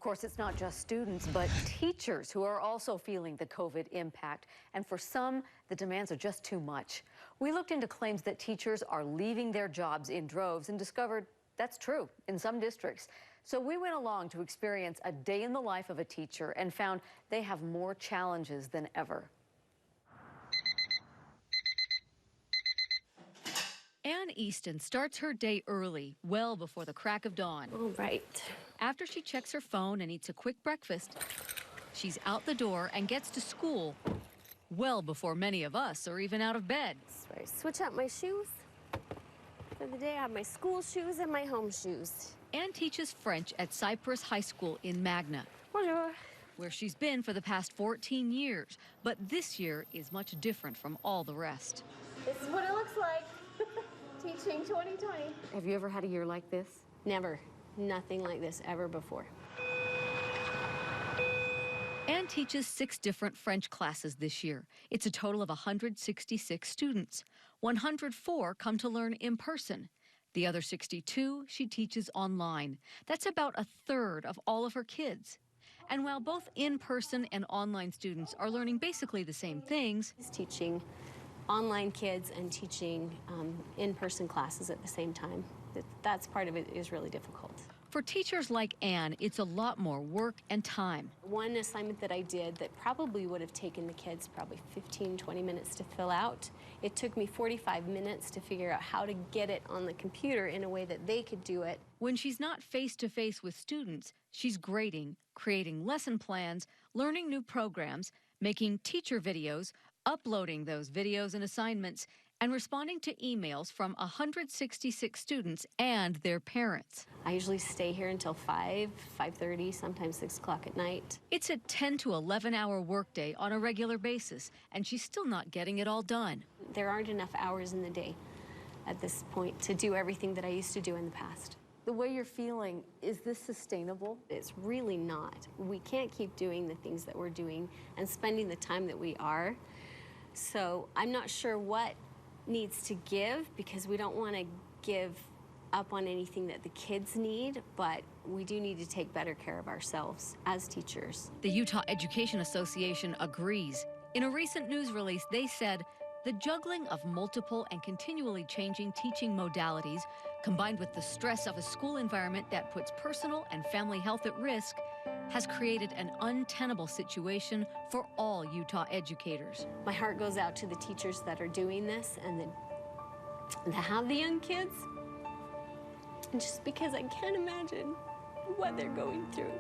Of course, it's not just students, but teachers who are also feeling the COVID impact. And for some, the demands are just too much. We looked into claims that teachers are leaving their jobs in droves and discovered that's true in some districts. So we went along to experience a day in the life of a teacher and found they have more challenges than ever. Ann Easton starts her day early, well before the crack of dawn. All right. After she checks her phone and eats a quick breakfast, she's out the door and gets to school well before many of us are even out of bed. So I switch out my shoes. For the day, I have my school shoes and my home shoes. Ann teaches French at Cypress High School in Magna, Bonjour. where she's been for the past 14 years. But this year is much different from all the rest. This is what it looks like. Teaching 2020. Have you ever had a year like this? Never. Nothing like this ever before. Ann teaches 6 different French classes this year. It's a total of 166 students. 104 come to learn in person. The other 62 she teaches online. That's about a third of all of her kids. And while both in-person and online students are learning basically the same things, He's teaching online kids and teaching in-person classes at the same time. That's part of it is really difficult. for teachers like Ann, it's a lot more work and time. One assignment that I did that probably would have taken the kids probably 15, 20 minutes to fill out, it took me 45 minutes to figure out how to get it on the computer in a way that they could do it. When she's not face-to-face with students, she's grading, creating lesson plans, learning new programs, making teacher videos, uploading those videos and assignments, and responding to emails from 166 students and their parents. I usually stay here until 5:30, sometimes 6 o'clock at night. It's a 10 to 11-hour workday on a regular basis, and she's still not getting it all done. There aren't enough hours in the day at this point to do everything that I used to do in the past. The way you're feeling, is this sustainable? It's really not. We can't keep doing the things that we're doing and spending the time that we are. So I'm not sure what needs to give, because we don't want to give up on anything that the kids need, but we do need to take better care of ourselves as teachers. The Utah Education Association agrees. In a recent news release, they said the juggling of multiple and continually changing teaching modalities, combined with the stress of a school environment that puts personal and family health at risk, has created an untenable situation for all Utah educators. My heart goes out to the teachers that are doing this and that have the young kids, and just because I can't imagine what they're going through.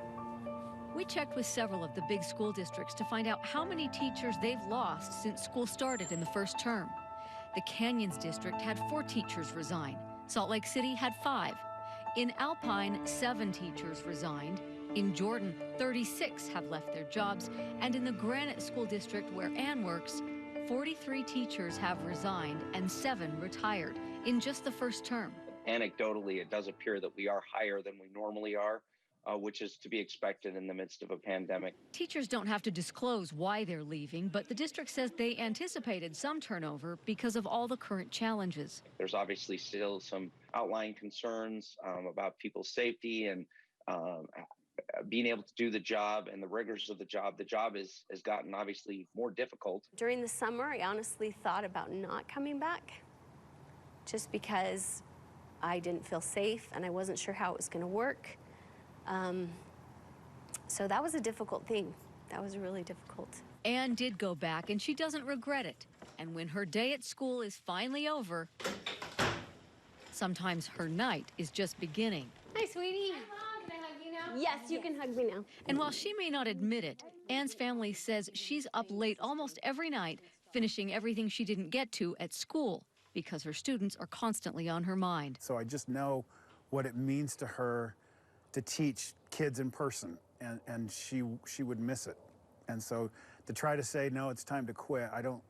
We checked with several of the big school districts to find out how many teachers they've lost since school started in the first term. The Canyons district had 4 teachers resign. Salt Lake City had 5. In Alpine, 7 teachers resigned. In Jordan, 36 have left their jobs. And in the Granite School District, where Ann works, 43 teachers have resigned and 7 retired in just the first term. Anecdotally, it does appear that we are higher than we normally are, which is to be expected in the midst of a pandemic. Teachers don't have to disclose why they're leaving, but the district says they anticipated some turnover because of all the current challenges. There's obviously still some outlying concerns about people's safety and being able to do the job and the rigors of the job. The job has gotten obviously more difficult. During the summer, I honestly thought about not coming back just because I didn't feel safe and I wasn't sure how it was going to work. So that was a difficult thing. That was really difficult. Ann did go back, and she doesn't regret it. And when her day at school is finally over, sometimes her night is just beginning. Hi, sweetie. Mom, can I hug you now? Yes, you can hug me now. And while she may not admit it, Ann's family says she's up late almost every night, finishing everything she didn't get to at school, because her students are constantly on her mind. So I just know what it means to her to teach kids in person, and she would miss it. And so to try to say, no, it's time to quit, I don't,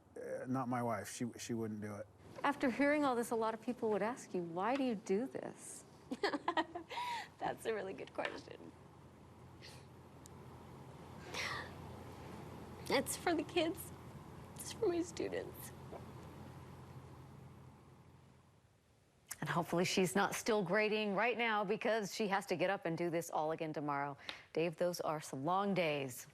not my wife, she wouldn't do it. After hearing all this, a lot of people would ask you, why do you do this? That's a really good question. It's for the kids. It's for my students. And hopefully she's not still grading right now because she has to get up and do this all again tomorrow. Dave, those are some long days.